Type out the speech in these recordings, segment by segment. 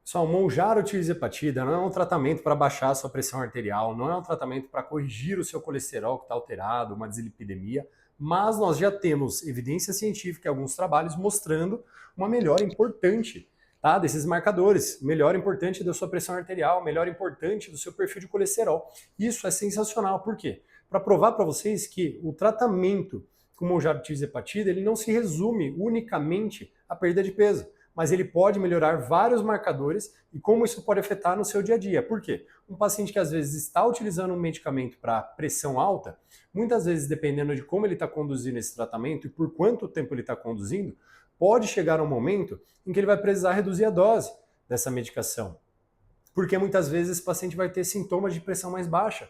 Pessoal, Mounjaro tirzepatida não é um tratamento para baixar a sua pressão arterial, não é um tratamento para corrigir o seu colesterol que está alterado, uma dislipidemia, mas nós já temos evidência científica e alguns trabalhos mostrando uma melhora importante, tá, desses marcadores, melhora importante da sua pressão arterial, melhora importante do seu perfil de colesterol. Isso é sensacional, por quê? Para provar para vocês que o tratamento com Mounjaro tirzepatida ele não se resume unicamente à perda de peso, mas ele pode melhorar vários marcadores e como isso pode afetar no seu dia a dia. Por quê? Um paciente que às vezes está utilizando um medicamento para pressão alta, muitas vezes dependendo de como ele está conduzindo esse tratamento e por quanto tempo ele está conduzindo, pode chegar um momento em que ele vai precisar reduzir a dose dessa medicação. Porque muitas vezes esse paciente vai ter sintomas de pressão mais baixa.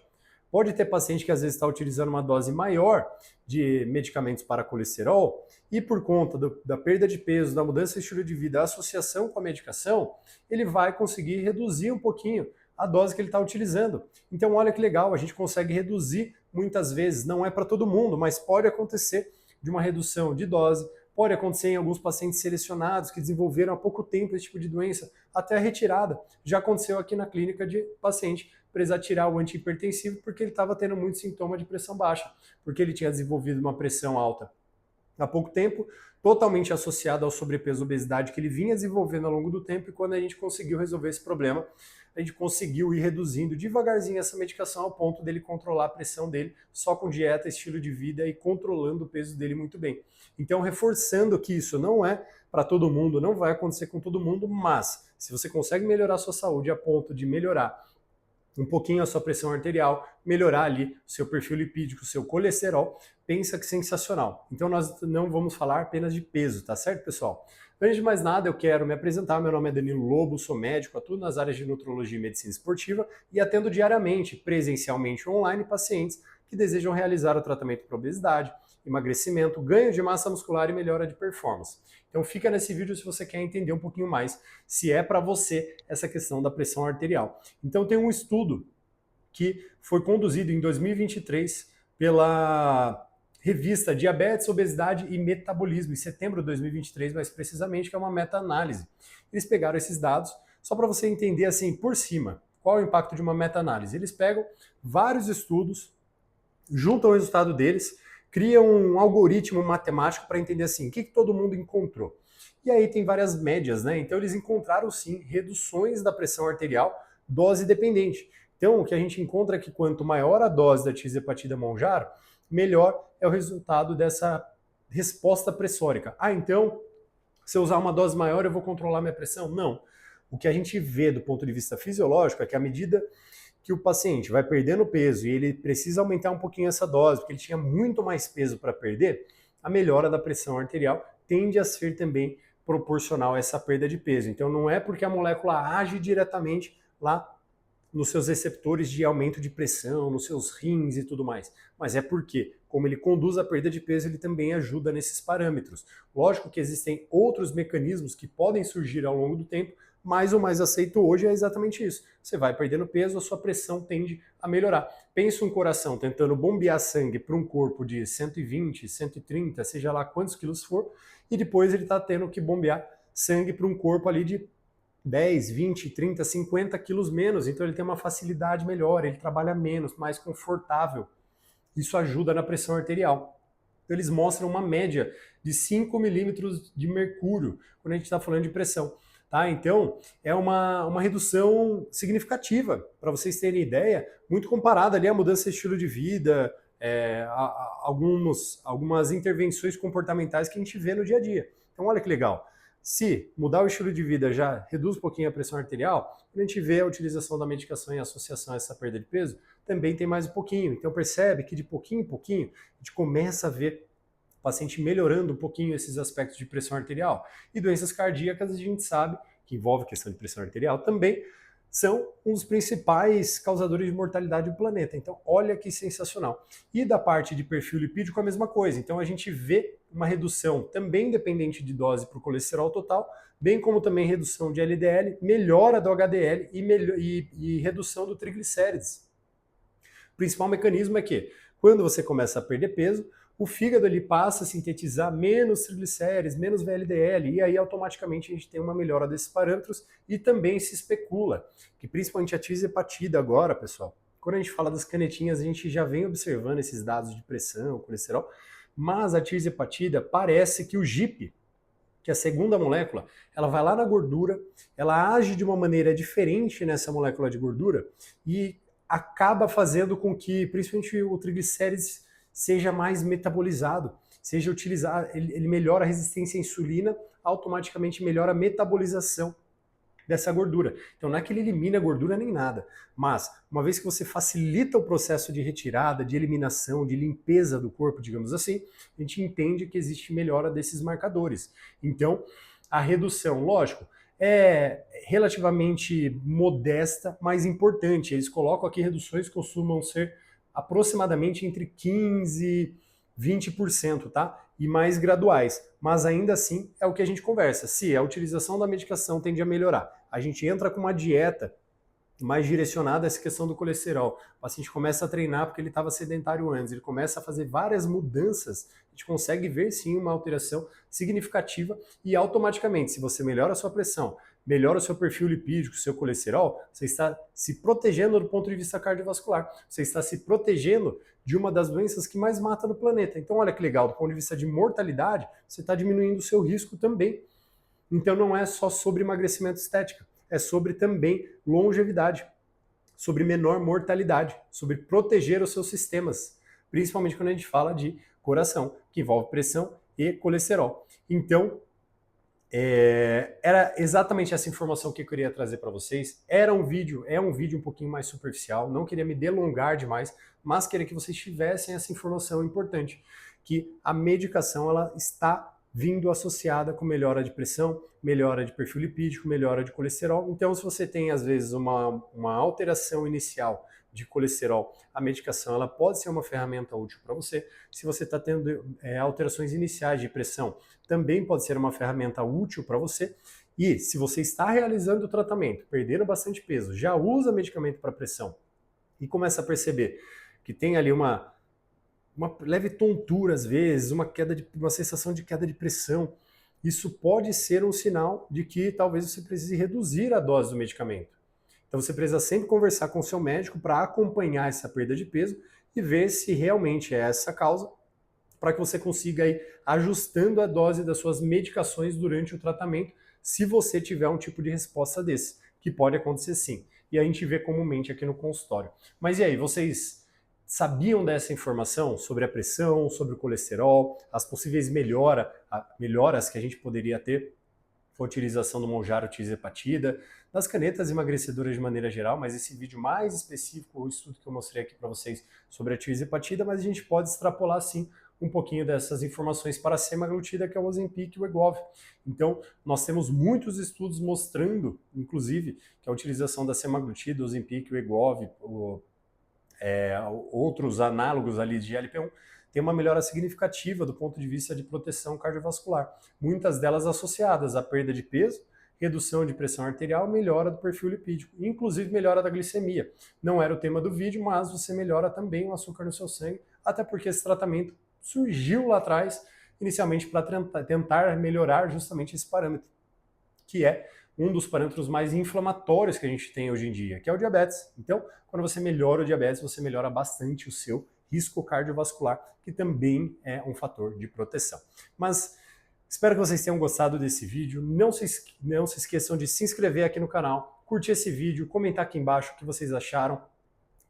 Pode ter paciente que às vezes está utilizando uma dose maior de medicamentos para colesterol e por conta da perda de peso, da mudança de estilo de vida, a associação com a medicação, ele vai conseguir reduzir um pouquinho a dose que ele está utilizando. Então olha que legal, a gente consegue reduzir muitas vezes, não é para todo mundo, mas pode acontecer de uma redução de dose, pode acontecer em alguns pacientes selecionados que desenvolveram há pouco tempo esse tipo de doença, até a retirada. Já aconteceu aqui na clínica de paciente precisar tirar o antihipertensivo porque ele estava tendo muito sintoma de pressão baixa, porque ele tinha desenvolvido uma pressão alta há pouco tempo, totalmente associado ao sobrepeso e obesidade que ele vinha desenvolvendo ao longo do tempo, e quando a gente conseguiu resolver esse problema, a gente conseguiu ir reduzindo devagarzinho essa medicação ao ponto dele controlar a pressão dele só com dieta, estilo de vida e controlando o peso dele muito bem. Então, reforçando que isso não é para todo mundo, não vai acontecer com todo mundo, mas se você consegue melhorar a sua saúde a ponto de melhorar um pouquinho a sua pressão arterial, melhorar ali o seu perfil lipídico, o seu colesterol, pensa que sensacional. Então nós não vamos falar apenas de peso, tá certo, pessoal? Antes de mais nada, eu quero me apresentar. Meu nome é Danilo Lobo, sou médico, atuo nas áreas de nutrologia e medicina esportiva e atendo diariamente, presencialmente ou online, pacientes que desejam realizar o tratamento para obesidade, emagrecimento, ganho de massa muscular e melhora de performance. Então fica nesse vídeo se você quer entender um pouquinho mais se é para você essa questão da pressão arterial. Então tem um estudo que foi conduzido em 2023 pela revista Diabetes, Obesidade e Metabolismo, em setembro de 2023, mais precisamente, que é uma meta-análise. Eles pegaram esses dados, só para você entender assim, por cima, qual é o impacto de uma meta-análise. Eles pegam vários estudos, juntam o resultado deles, criam um algoritmo matemático para entender assim, o que todo mundo encontrou. E aí tem várias médias, né? Então eles encontraram sim reduções da pressão arterial dose dependente. Então o que a gente encontra é que quanto maior a dose da tirzepatida Mounjaro, melhor é o resultado dessa resposta pressórica. Ah, então se eu usar uma dose maior eu vou controlar minha pressão? Não. O que a gente vê do ponto de vista fisiológico é que à medida que o paciente vai perdendo peso e ele precisa aumentar um pouquinho essa dose, porque ele tinha muito mais peso para perder, a melhora da pressão arterial tende a ser também proporcional a essa perda de peso. Então não é porque a molécula age diretamente lá nos seus receptores de aumento de pressão, nos seus rins e tudo mais, mas é porque, como ele conduz a perda de peso, ele também ajuda nesses parâmetros. Lógico que existem outros mecanismos que podem surgir ao longo do tempo, mas o mais aceito hoje é exatamente isso. Você vai perdendo peso, a sua pressão tende a melhorar. Pensa um coração tentando bombear sangue para um corpo de 120, 130, seja lá quantos quilos for, e depois ele está tendo que bombear sangue para um corpo ali de 10, 20, 30, 50 quilos menos, então ele tem uma facilidade melhor, ele trabalha menos, mais confortável. Isso ajuda na pressão arterial. Então eles mostram uma média de 5 milímetros de mercúrio quando a gente está falando de pressão. Tá? Então é uma redução significativa, para vocês terem ideia, muito comparada ali à mudança de estilo de vida, algumas intervenções comportamentais que a gente vê no dia a dia. Então olha que legal. Se mudar o estilo de vida já reduz um pouquinho a pressão arterial, quando a gente vê a utilização da medicação em associação a essa perda de peso, também tem mais um pouquinho. Então percebe que de pouquinho em pouquinho a gente começa a ver o paciente melhorando um pouquinho esses aspectos de pressão arterial. E doenças cardíacas a gente sabe, que envolve questão de pressão arterial também, são um dos principais causadores de mortalidade do planeta. Então, olha que sensacional. E da parte de perfil lipídico, a mesma coisa. Então, a gente vê uma redução também dependente de dose para o colesterol total, bem como também redução de LDL, melhora do HDL e redução do triglicérides. O principal mecanismo é que, quando você começa a perder peso, o fígado ele passa a sintetizar menos triglicérides, menos VLDL, e aí automaticamente a gente tem uma melhora desses parâmetros, e também se especula que principalmente a tirzepatida agora, pessoal, quando a gente fala das canetinhas, a gente já vem observando esses dados de pressão, colesterol, mas a tirzepatida parece que o GIP, que é a segunda molécula, ela vai lá na gordura, ela age de uma maneira diferente nessa molécula de gordura e acaba fazendo com que, principalmente o triglicérides, seja mais metabolizado, seja utilizado, ele melhora a resistência à insulina, automaticamente melhora a metabolização dessa gordura. Então não é que ele elimina a gordura nem nada, mas uma vez que você facilita o processo de retirada, de eliminação, de limpeza do corpo, digamos assim, a gente entende que existe melhora desses marcadores. Então a redução, lógico, é relativamente modesta, mas importante. Eles colocam aqui reduções que costumam ser aproximadamente entre 15% e 20%, tá? E mais graduais. Mas ainda assim é o que a gente conversa. Se a utilização da medicação tende a melhorar, a gente entra com uma dieta mais direcionada a essa questão do colesterol. O paciente começa a treinar porque ele estava sedentário antes, ele começa a fazer várias mudanças, a gente consegue ver sim uma alteração significativa e automaticamente, se você melhora a sua pressão, melhora o seu perfil lipídico, o seu colesterol, você está se protegendo do ponto de vista cardiovascular, você está se protegendo de uma das doenças que mais mata no planeta. Então olha que legal, do ponto de vista de mortalidade, você está diminuindo o seu risco também. Então não é só sobre emagrecimento estético, é sobre também longevidade, sobre menor mortalidade, sobre proteger os seus sistemas, principalmente quando a gente fala de coração, que envolve pressão e colesterol. Então, era exatamente essa informação que eu queria trazer para vocês. É um vídeo um pouquinho mais superficial, não queria me delongar demais, mas queria que vocês tivessem essa informação importante, que a medicação ela está vindo associada com melhora de pressão, melhora de perfil lipídico, melhora de colesterol. Então, se você tem, às vezes, uma alteração inicial de colesterol, a medicação ela pode ser uma ferramenta útil para você. Se você está tendo alterações iniciais de pressão, também pode ser uma ferramenta útil para você. E se você está realizando o tratamento, perdendo bastante peso, já usa medicamento para pressão e começa a perceber que tem ali uma leve tontura às vezes, uma sensação de queda de pressão, isso pode ser um sinal de que talvez você precise reduzir a dose do medicamento. Então você precisa sempre conversar com o seu médico para acompanhar essa perda de peso e ver se realmente é essa a causa, para que você consiga ir ajustando a dose das suas medicações durante o tratamento, se você tiver um tipo de resposta desse, que pode acontecer sim. E a gente vê comumente aqui no consultório. Mas e aí, vocês sabiam dessa informação sobre a pressão, sobre o colesterol, as possíveis melhoras que a gente poderia ter com a utilização do Mounjaro tirzepatida, das canetas emagrecedoras de maneira geral, mas esse vídeo mais específico, o estudo que eu mostrei aqui para vocês sobre a tirzepatida, mas a gente pode extrapolar sim um pouquinho dessas informações para a semaglutida, que é o Ozempic e o Wegovy. Então, nós temos muitos estudos mostrando, inclusive, que a utilização da semaglutida, o Ozempic, o Wegovy, outros análogos ali de GLP-1, tem uma melhora significativa do ponto de vista de proteção cardiovascular. Muitas delas associadas à perda de peso, redução de pressão arterial, melhora do perfil lipídico, inclusive melhora da glicemia. Não era o tema do vídeo, mas você melhora também o açúcar no seu sangue, até porque esse tratamento surgiu lá atrás, inicialmente para tentar melhorar justamente esse parâmetro, que é um dos parâmetros mais inflamatórios que a gente tem hoje em dia, que é o diabetes. Então, quando você melhora o diabetes, você melhora bastante o seu risco cardiovascular, que também é um fator de proteção. Mas espero que vocês tenham gostado desse vídeo. Não se esqueçam de se inscrever aqui no canal, curtir esse vídeo, comentar aqui embaixo o que vocês acharam,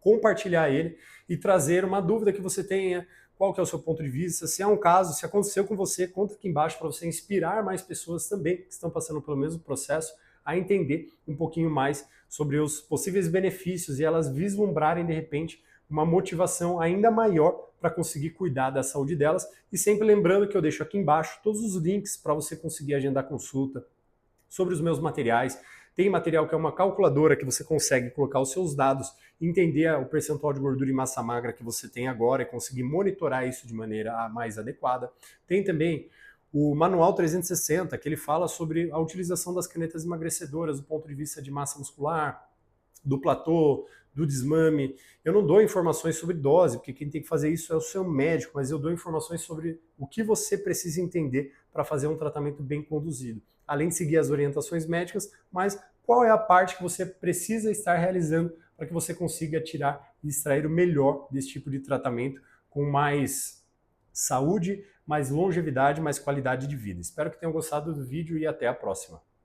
compartilhar ele e trazer uma dúvida que você tenha, qual que é o seu ponto de vista, se é um caso, se aconteceu com você, conta aqui embaixo para você inspirar mais pessoas também que estão passando pelo mesmo processo a entender um pouquinho mais sobre os possíveis benefícios e elas vislumbrarem de repente uma motivação ainda maior para conseguir cuidar da saúde delas. E sempre lembrando que eu deixo aqui embaixo todos os links para você conseguir agendar consulta sobre os meus materiais. Tem material que é uma calculadora que você consegue colocar os seus dados, entender o percentual de gordura e massa magra que você tem agora e conseguir monitorar isso de maneira mais adequada. Tem também o Manual 360, que ele fala sobre a utilização das canetas emagrecedoras do ponto de vista de massa muscular, do platô, do desmame. Eu não dou informações sobre dose, porque quem tem que fazer isso é o seu médico, mas eu dou informações sobre o que você precisa entender para fazer um tratamento bem conduzido. Além de seguir as orientações médicas, mas qual é a parte que você precisa estar realizando para que você consiga tirar e extrair o melhor desse tipo de tratamento com mais saúde, mais longevidade, mais qualidade de vida. Espero que tenham gostado do vídeo e até a próxima.